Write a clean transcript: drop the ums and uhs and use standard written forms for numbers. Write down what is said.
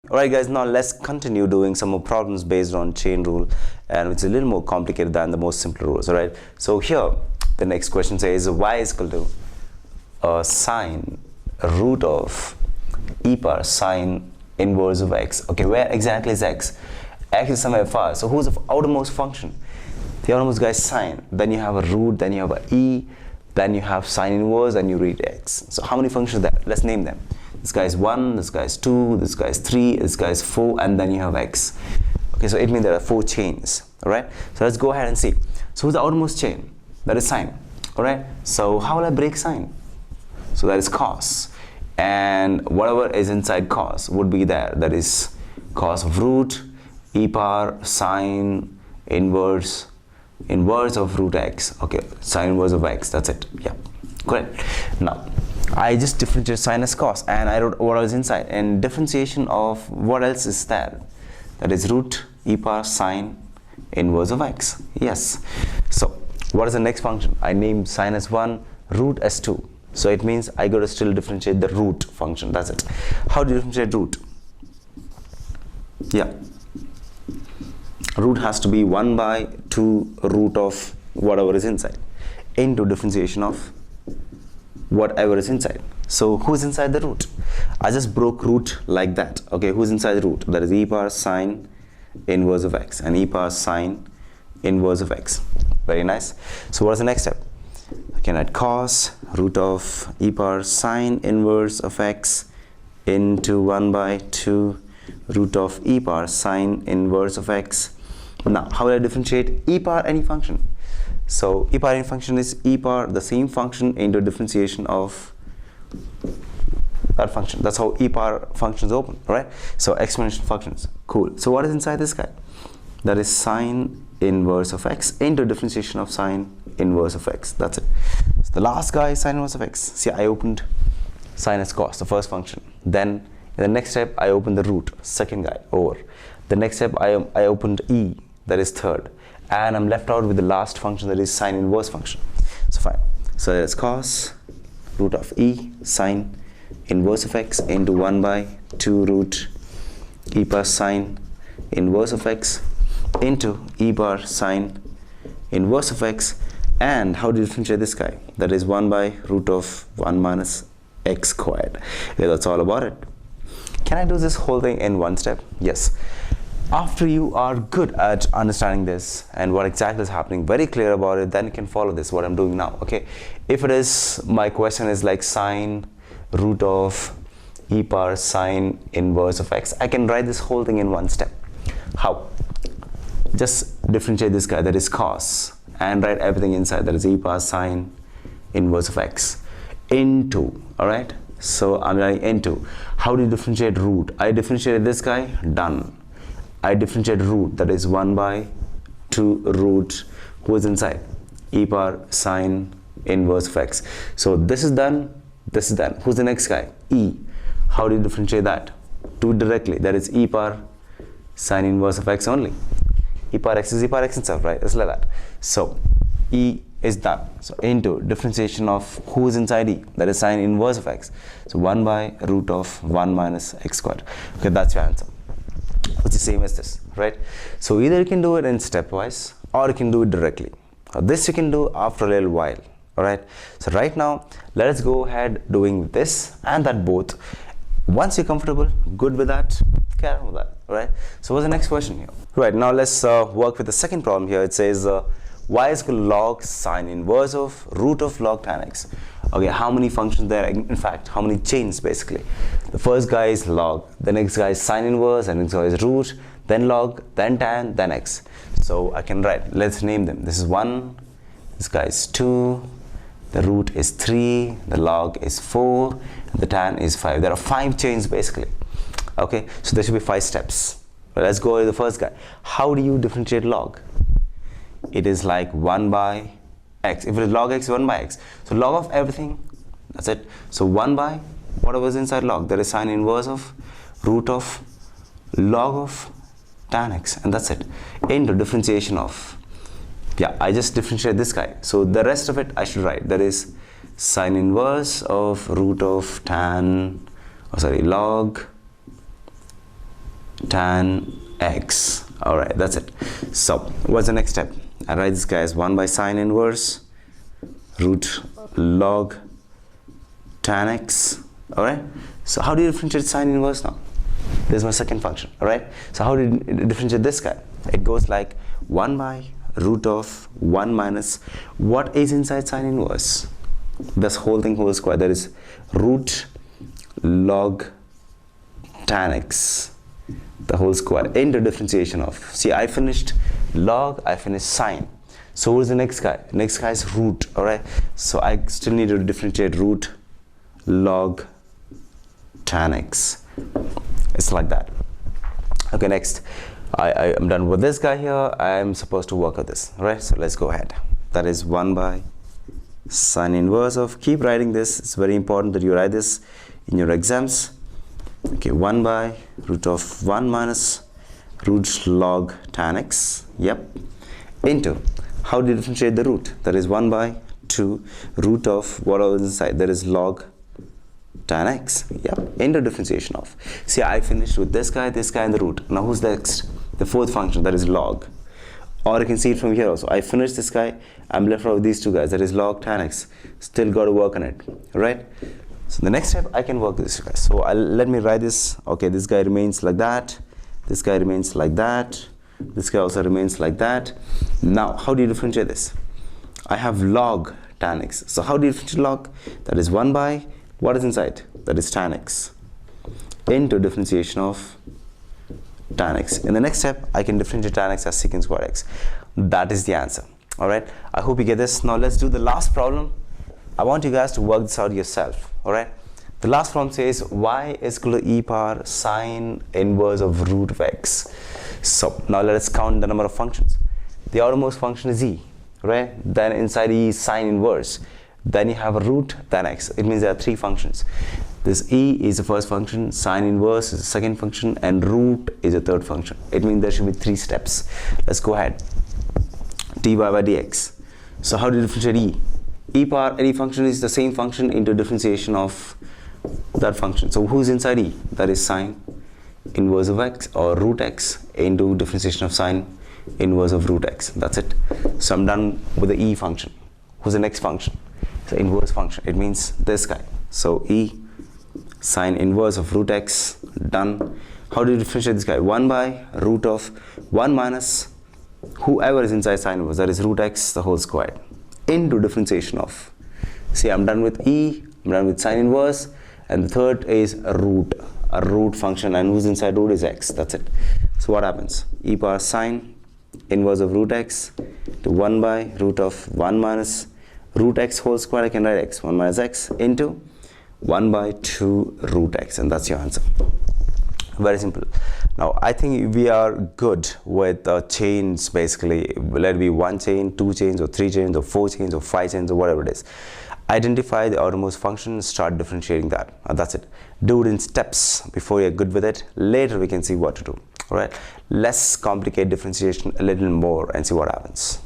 Alright guys, now let's continue doing some more problems based on chain rule, and it's a little more complicated than the most simple rules. Alright, so here the next question says y is equal to sine root of e power sine inverse of x. Okay, where exactly is x? X is somewhere far, so who's the outermost function? The outermost guy is sine, then you have a root, then you have a e, then you have sine inverse, and you read x. So how many functions are there? Let's name them. This guy is 1, this guy is 2, this guy is 3, this guy is 4, and then you have x. Okay, so it means there are 4 chains. Alright, so let's go ahead and see. So who's the outermost chain? That is sine. Alright, so how will I break sine? So that is cos, and whatever is inside cos would be there. That is cos of root e power sine inverse of root x. Okay, sine inverse of x, that's it. Yeah, correct. Now I just differentiated sine as cos, and I wrote what was inside, and differentiation of what else is there? That is root e power sine inverse of x. Yes, so what is the next function? I named sine as 1, root as 2, so it means I got to still differentiate the root function. That's it. How do you differentiate root? Yeah, root has to be 1 by 2 root of whatever is inside into differentiation of whatever is inside. So who's inside the root? I just broke root like that. Okay, who's inside the root? That is e power sine inverse of x and e power sine inverse of x. Very nice. So what's the next step? I can add cos root of e power sine inverse of x into 1 by 2 root of e power sine inverse of x. Now how will I differentiate e power any function? So e power any function is e power the same function into differentiation of that function. That's how e power functions open, right? So exponential functions. Cool. So what is inside this guy? That is sine inverse of x into differentiation of sine inverse of x. That's it. So the last guy is sine inverse of x. See, I opened sine as cos, the first function. Then in the next step I opened the root, second guy, over. The next step I opened e, that is third. And I'm left out with the last function, that is sine inverse function. So fine. So there's cos root of e sine inverse of x into 1 by 2 root e power sine inverse of x into e power sine inverse of x. And how do you differentiate this guy? That is 1 by root of 1 minus x squared. Yeah, that's all about it. Can I do this whole thing in one step? Yes. After you are good at understanding this and what exactly is happening, very clear about it, then you can follow this, what I'm doing now. Okay, if it is, my question is like sine root of e power sine inverse of x, I can write this whole thing in one step. How? Just differentiate this guy, that is cos, and write everything inside, that is e power sine inverse of x into, all right? So I'm writing into. How do you differentiate root? I differentiated this guy, done. I differentiate root, that is 1 by 2 root, who is inside? E power sine inverse of x. So this is done, this is done. Who's the next guy? E. How do you differentiate that? Do it directly, that is e power sine inverse of x only. E power x is e power x itself, right? It's like that. So e is done. So into differentiation of who is inside e, that is sine inverse of x. So 1 by root of 1 minus x squared. Okay, that's your answer, which is same as this, right? So either you can do it in stepwise or you can do it directly. This you can do after a little while. All right, so right now let us go ahead doing this and that both. Once you're comfortable, good with that, carry on with that. All right, so what's the next question here? Right, now let's work with the second problem here. It says y is equal to log sine inverse of root of log tan x. Okay, how many functions there? In fact, how many chains basically? The first guy is log, the next guy is sine inverse, and next guy is root, then log, then tan, then x. So I can write, let's name them. This is 1, this guy is 2, the root is 3, the log is 4, and the tan is 5. There are 5 chains basically. Okay, so there should be 5 steps. Well, let's go with the first guy. How do you differentiate log? It is like 1 by x. If it is log x, 1 by x. So log of everything, that's it. So 1 by whatever is inside log, there is sine inverse of root of log of tan x, and that's it. Into differentiation of, yeah, I just differentiate this guy. So the rest of it I should write, that is sine inverse of root of tan, log tan x. All right, that's it. So what's the next step? I write this guy as 1 by sine inverse root log tan x. All right, so how do you differentiate sine inverse now? This is my second function. All right, so how do you differentiate this guy? It goes like 1 by root of 1 minus what is inside sine inverse? This whole thing whole square, that is root log tan x, the whole square, into differentiation of, see, I finished log, I finished sine. So who's the next guy? Next guy is root. All right, so I still need to differentiate root log tan x. It's like that. Okay, next I am done with this guy here. I am supposed to work with this. All right, so let's go ahead. That is 1 by sine inverse of, keep writing this, it's very important that you write this in your exams. Okay, 1 by root of 1 minus root log tan x, yep, into, how do you differentiate the root? That is 1 by 2 root of whatever is inside, that is log tan x, yep, into differentiation of. See, I finished with this guy, and the root. Now who's next? The fourth function, that is log. Or you can see it from here also. I finished this guy, I'm left out with these two guys, that is log tan x. Still got to work on it, right? So the next step, I can work with this guy. So let me write this. Okay, this guy remains like that. This guy remains like that. This guy also remains like that. Now, how do you differentiate this? I have log tan x. So how do you differentiate log? That is 1 by, what is inside? That is tan x, into differentiation of tan x. In the next step, I can differentiate tan x as secant squared x. That is the answer. All right, I hope you get this. Now let's do the last problem. I want you guys to work this out yourself. All right, the last problem says y is equal to e power sine inverse of root of x. So now let us count the number of functions. The outermost function is e, right? Then inside e is sine inverse. Then you have a root, then x. It means there are 3 functions. This e is the first function, sine inverse is the second function, and root is the third function. It means there should be 3 steps. Let's go ahead. dy by dx. So how do you differentiate e? E power any function is the same function into differentiation of that function. So who's inside e? That is sine inverse of x or root x into differentiation of sine inverse of root x. That's it. So I'm done with the e function. Who's the next function? It's the inverse function. It means this guy. So e sine inverse of root x, done. How do you differentiate this guy? 1 by root of 1 minus whoever is inside sine inverse, that is root x the whole squared, into differentiation of. See, I'm done with e, I'm done with sine inverse, and the third is a root function, and who's inside root is x. That's it. So what happens? E power sine inverse of root x to 1 by root of 1 minus root x whole square. I can write x, 1 minus x, into 1 by 2 root x, and that's your answer. Very simple. Now I think we are good with chains. Basically, let it be 1 chain, 2 chains, or 3 chains, or 4 chains, or 5 chains, or whatever it is. Identify the outermost function, start differentiating that. That's it. Do it in steps before you're good with it. Later we can see what to do. All right, let's complicate differentiation a little more and see what happens.